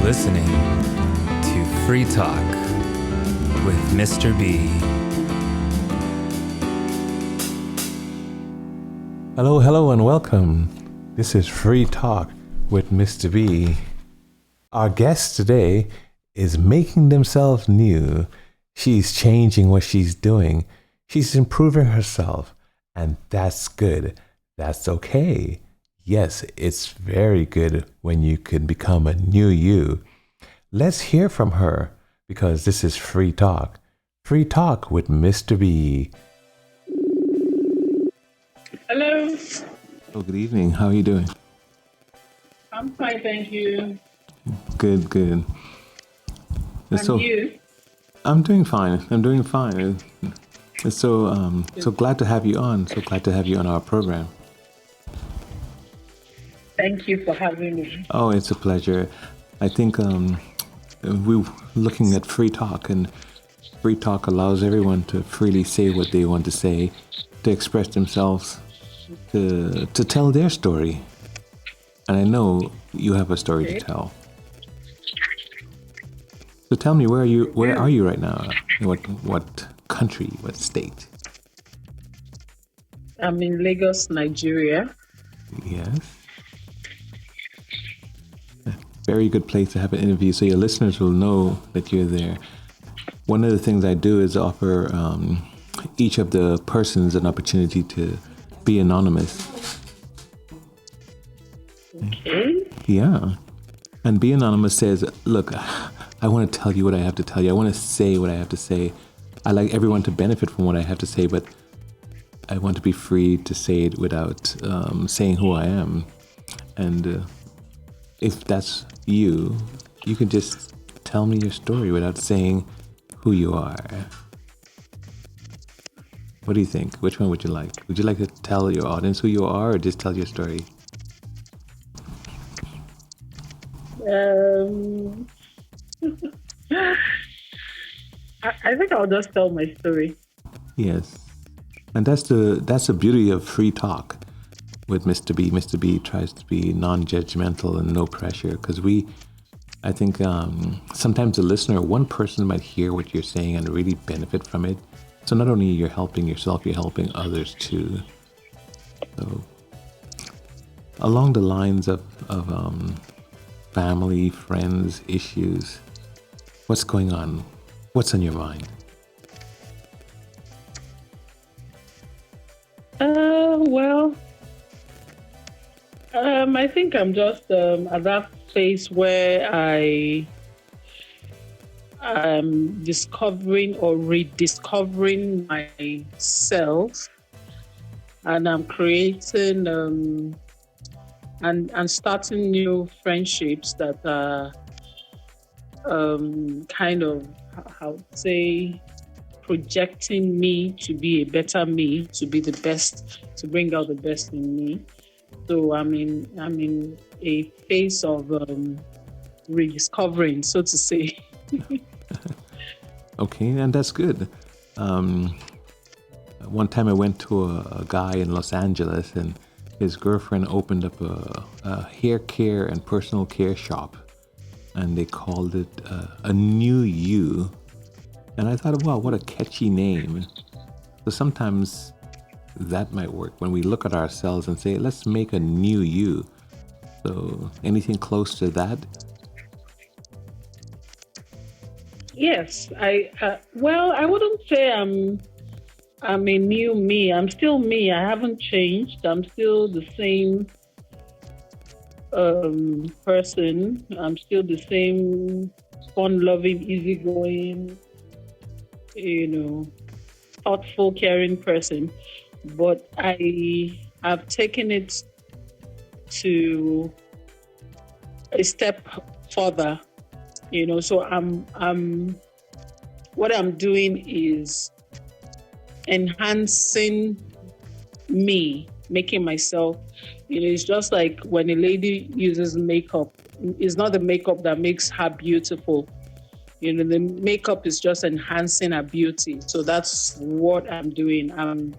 listening to Free Talk with MrB. Hello, and welcome. This is Free Talk with MrB. Our guest today is making themselves new. She's changing what she's doing. She's improving herself, and that's good. That's okay. Yes, it's very good when you can become a new you. Let's hear from her because this is Free Talk. Free Talk with MrB. Hello. Oh, good evening. How are you doing? I'm fine, thank you. Good. And you? I'm doing fine. It's so glad to have you on. So glad to have you on our program. Thank you for having me. Oh, it's a pleasure. I think we're looking at Free Talk, and Free Talk allows everyone to freely say what they want to say, to express themselves, to tell their story. And I know you have a story to tell. So tell me, where are you right now? What country, what state? I'm in Lagos, Nigeria. Yes. Very good place to have an interview so your listeners will know that you're there. One of the things I do is offer each of the persons an opportunity to be anonymous. Okay. Yeah. And be anonymous says, look, I want to tell you what I have to tell you. I want to say what I have to say. I like everyone to benefit from what I have to say, but I want to be free to say it without saying who I am. And if that's you can just tell me your story without saying who you are. What do you think? Which one would you like? Would you like to tell your audience who you are or just tell your story? I think I'll just tell my story. Yes. And that's the beauty of Free Talk with MrB. MrB tries to be non-judgmental and no pressure because I think sometimes the listener, one person might hear what you're saying and really benefit from it. So not only you're helping yourself, you're helping others too. So along the lines of family, friends, issues, what's going on? What's on your mind? I think I'm just at that phase where I'm discovering or rediscovering myself, and I'm creating and starting new friendships that are kind of, how to say, projecting me to be a better me, to be the best, to bring out the best in me. So I'm in a phase of rediscovering, so to say. Okay, and that's good. One time I went to a guy in Los Angeles, and his girlfriend opened up a hair care and personal care shop, and they called it a New You. And I thought, wow, what a catchy name. So sometimes that might work when we look at ourselves and say, let's make a new you. So anything close to that? Yes, I wouldn't say I'm a new me. I'm still me. I haven't changed. I'm still the same person. I'm still the same fun-loving, easygoing, thoughtful, caring person. But I have taken it to a step further. So what I'm doing is enhancing me, making myself, it's just like when a lady uses makeup, it's not the makeup that makes her beautiful. The makeup is just enhancing her beauty. So that's what I'm doing. I'm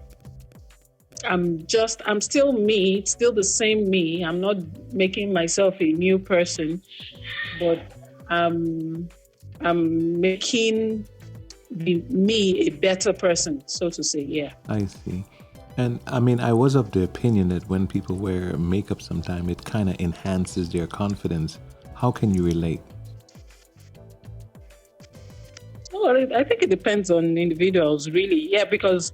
still me, still the same me. I'm not making myself a new person, but I'm making me a better person, so to say. Yeah. I see. And I mean, I was of the opinion that when people wear makeup sometime, it kind of enhances their confidence. How can you relate? Well, I think it depends on individuals, really. Yeah, because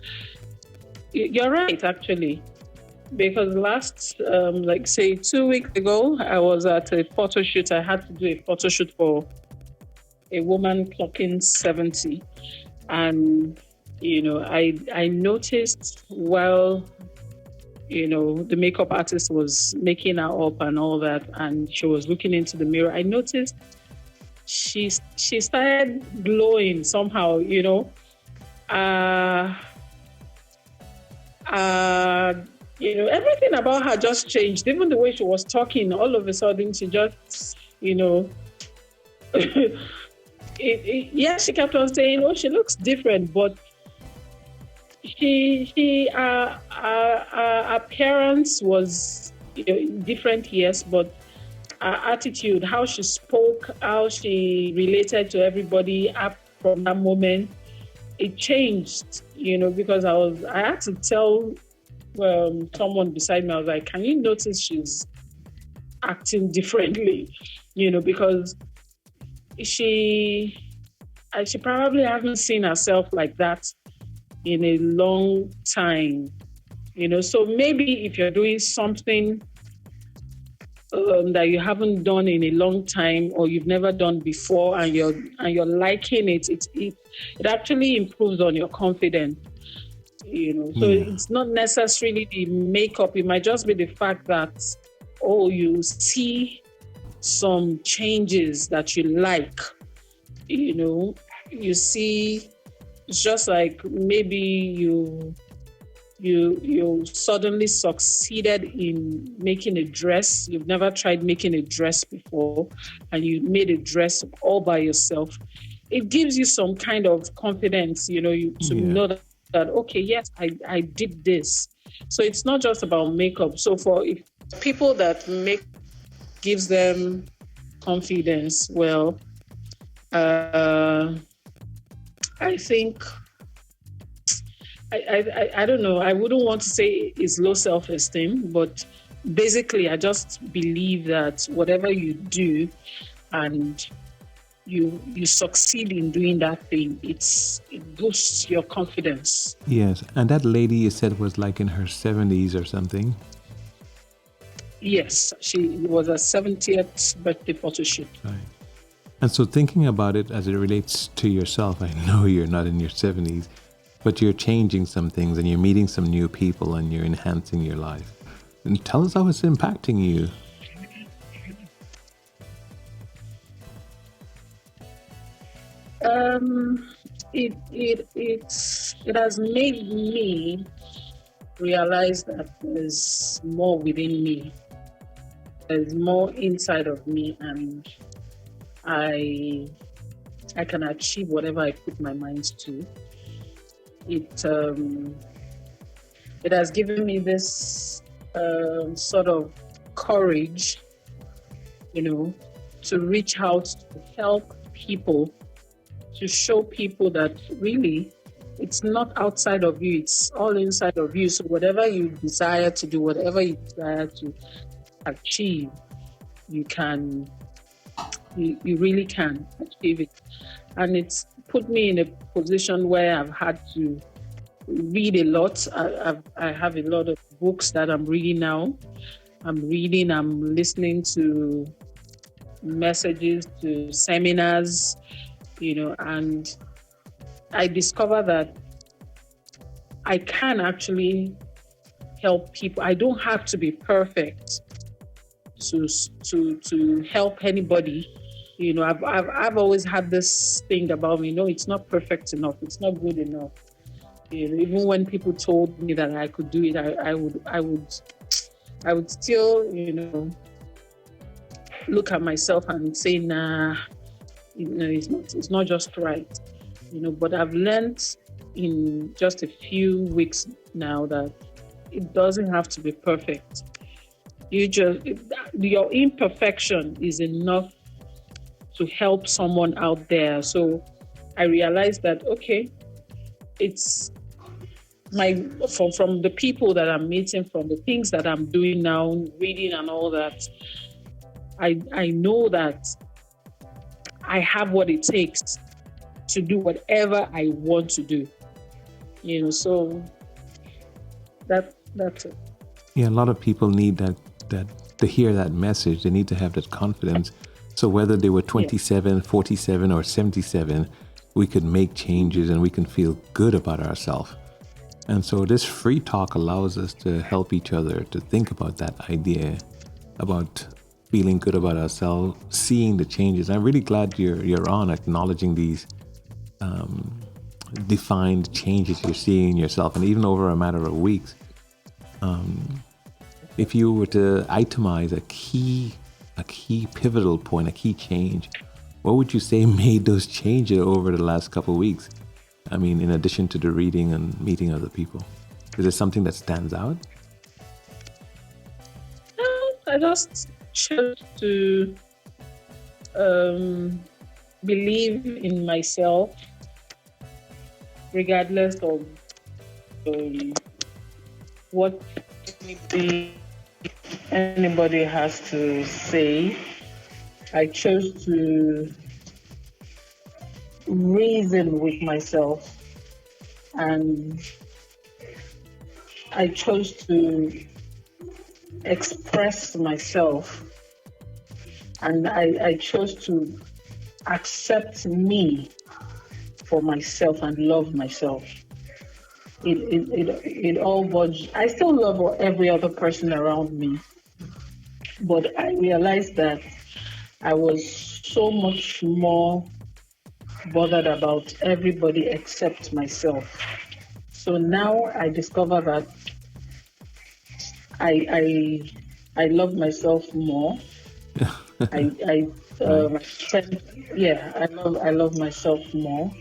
you're right, actually. Because last, like say 2 weeks ago, I was at a photo shoot. I had to do a photo shoot for a woman clocking 70. And, I noticed while, the makeup artist was making her up and all that, and she was looking into the mirror, I noticed she started glowing somehow, everything about her just changed. Even the way she was talking, all of a sudden, she just, yeah, she kept on saying, "Oh, she looks different," but her appearance was different, yes, but her attitude, how she spoke, how she related to everybody up from that moment, it changed, because I had to tell someone beside me, I was like, can you notice she's acting differently? Because she probably hasn't seen herself like that in a long time, so maybe if you're doing something that you haven't done in a long time or you've never done before and you're liking it, it actually improves on your confidence. So It's not necessarily the makeup. It might just be the fact that, you see some changes that you like. You see, it's just like maybe you suddenly succeeded in making a dress. You've never tried making a dress before, and you made a dress all by yourself. It gives you some kind of confidence, to know that, okay, yes, I did this. So it's not just about makeup. So for people that gives them confidence, well, I think, I don't know, I wouldn't want to say it's low self-esteem, but basically I just believe that whatever you do and you succeed in doing that thing, it boosts your confidence. Yes, and that lady you said was like in her 70s or something. Yes, she was a 70th birthday photo shoot. Right. And so thinking about it as it relates to yourself, I know you're not in your 70s, but you're changing some things and you're meeting some new people and you're enhancing your life. And tell us how it's impacting you. It has made me realize that there's more within me. There's more inside of me, and I can achieve whatever I put my mind to. It has given me this sort of courage, to reach out to help people, to show people that really it's not outside of you, it's all inside of you. So whatever you desire to do, whatever you desire to achieve, you really can achieve it. And it's put me in a position where I've had to read a lot. I have a lot of books that I'm reading now. I'm listening to messages, to seminars, and I discover that I can actually help people. I don't have to be perfect to help anybody. I've always had this thing about me. No, it's not perfect enough. It's not good enough. Even when people told me that I could do it, I would still, look at myself and say, nah, it's not just right. But I've learned in just a few weeks now that it doesn't have to be perfect. Your imperfection is enough to help someone out there. So I realized that, okay, it's from the people that I'm meeting, from the things that I'm doing now, reading and all that, I know that I have what it takes to do whatever I want to do. So that's it. Yeah, a lot of people need that to hear that message. They need to have that confidence. So whether they were 27, 47, or 77, we could make changes and we can feel good about ourselves. And so this free talk allows us to help each other to think about that idea, about feeling good about ourselves, seeing the changes. I'm really glad you're on acknowledging these defined changes you're seeing in yourself, and even over a matter of weeks. If you were to itemize a key pivotal point, a key change, what would you say made those changes over the last couple of weeks? I mean, in addition to the reading and meeting other people, is there something that stands out? I just chose to believe in myself, regardless of what anybody has to say. I chose to reason with myself, and I chose to express myself, and I chose to accept me for myself and love myself. It all budged. I still love every other person around me, but I realized that I was so much more bothered about everybody except myself. So now I discover that I love myself more. I love myself more.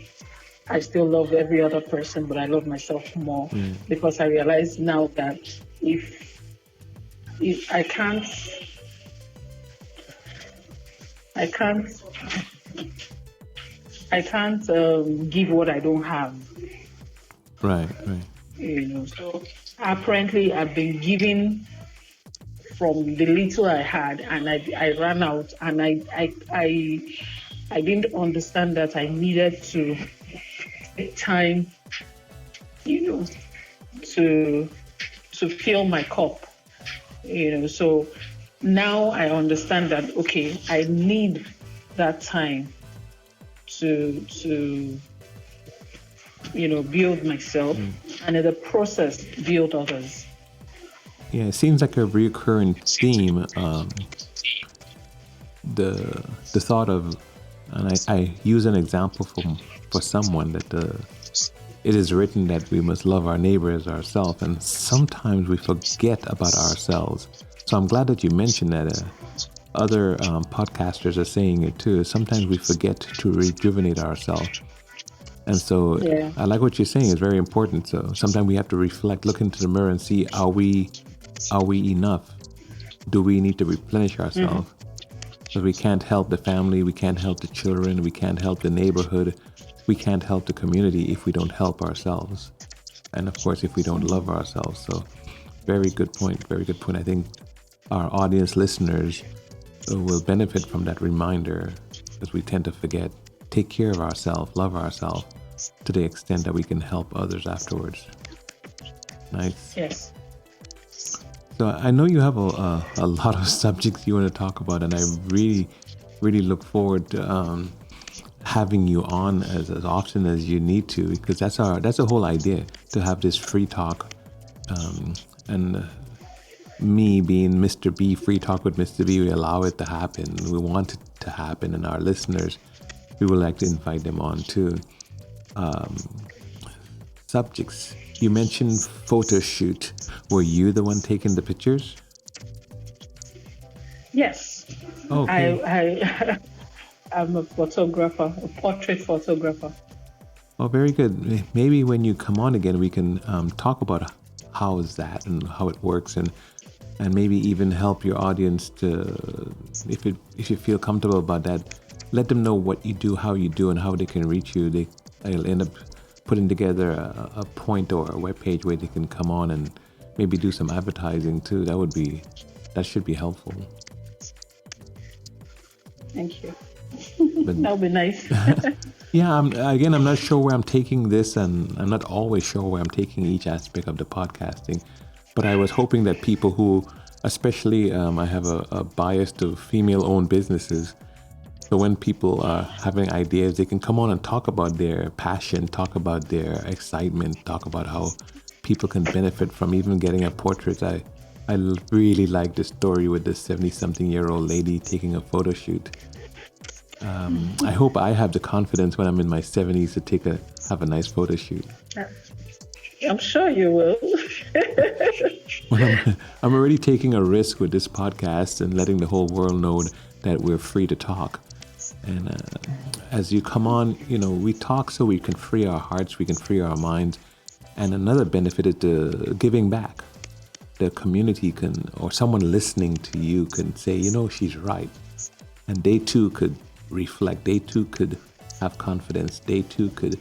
I still love every other person, but I love myself more because I realize now that if I can't give what I don't have. Right. So apparently I've been giving from the little I had, and I ran out, and I didn't understand that I needed to take time, to fill my cup. So now I understand that, okay, I need that time to build myself, and in the process build others. Yeah, it seems like a recurring theme. The thought of, and I use an example for someone that it is written that we must love our neighbor as ourselves, and sometimes we forget about ourselves. So I'm glad that you mentioned that. Other podcasters are saying it too. Sometimes we forget to rejuvenate ourselves. And so I like what you're saying. It's very important. So sometimes we have to reflect, look into the mirror and see, are we enough? Do we need to replenish ourselves? Because we can't help the family, we can't help the children, we can't help the neighborhood, we can't help the community if we don't help ourselves. And of course, if we don't love ourselves. So very good point. I think our audience listeners will benefit from that reminder, because we tend to forget. Take care of ourselves, love ourselves to the extent that we can help others afterwards. Nice. Yes. So I know you have a lot of subjects you want to talk about, and I really, really look forward to having you on as often as you need to, because that's the whole idea, to have this free talk, and me being Mr. B, Free Talk with Mr. B, we allow it to happen. We want it to happen, and our listeners, we would like to invite them on too. Subjects. You mentioned photo shoot. Were you the one taking the pictures? Yes. Okay. I'm a photographer, a portrait photographer. Oh, very good. Maybe when you come on again, we can talk about how is that and how it works, and maybe even help your audience to, if you feel comfortable about that, let them know what you do, how you do, and how they can reach you. I'll end up putting together a point or a webpage where they can come on and maybe do some advertising too. That should be helpful. Thank you. That would be nice. Yeah, I'm not sure where I'm taking this, and I'm not always sure where I'm taking each aspect of the podcasting. But I was hoping that people who, especially I have a bias to female-owned businesses, so when people are having ideas, they can come on and talk about their passion, talk about their excitement, talk about how people can benefit from even getting a portrait. I really like the story with this 70-something-year-old lady taking a photo shoot. I hope I have the confidence when I'm in my 70s to have a nice photo shoot. I'm sure you will. Well, I'm already taking a risk with this podcast and letting the whole world know that we're free to talk. And as you come on, we talk so we can free our hearts, we can free our minds. And another benefit is the giving back. The community or someone listening to you can say, she's right. And they too could reflect. They too could have confidence. They too could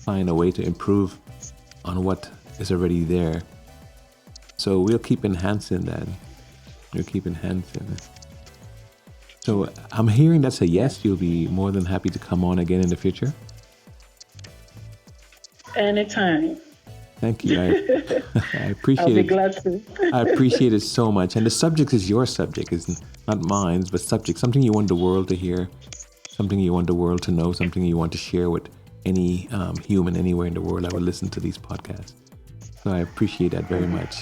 find a way to improve on what is already there. So we'll keep enhancing that. We'll keep enhancing it. So I'm hearing that's a yes. You'll be more than happy to come on again in the future? Anytime. Thank you. I appreciate it. I'll be glad to. I appreciate it so much. And the subject is your subject. It's not mine, but subject. Something you want the world to hear, something you want the world to know, something you want to share with any human anywhere in the world that would listen to these podcasts. So I appreciate that very much.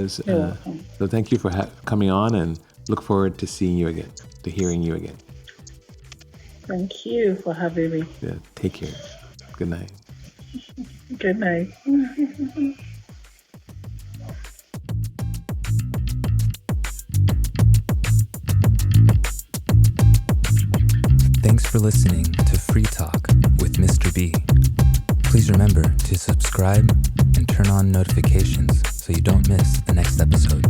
So thank you for coming on, and look forward to seeing you again, to hearing you again. Thank you for having me. Yeah, take care. Good night. Good night. Thanks for listening to Free Talk with MrB. Please remember to subscribe and turn on notifications so you don't miss the next episode.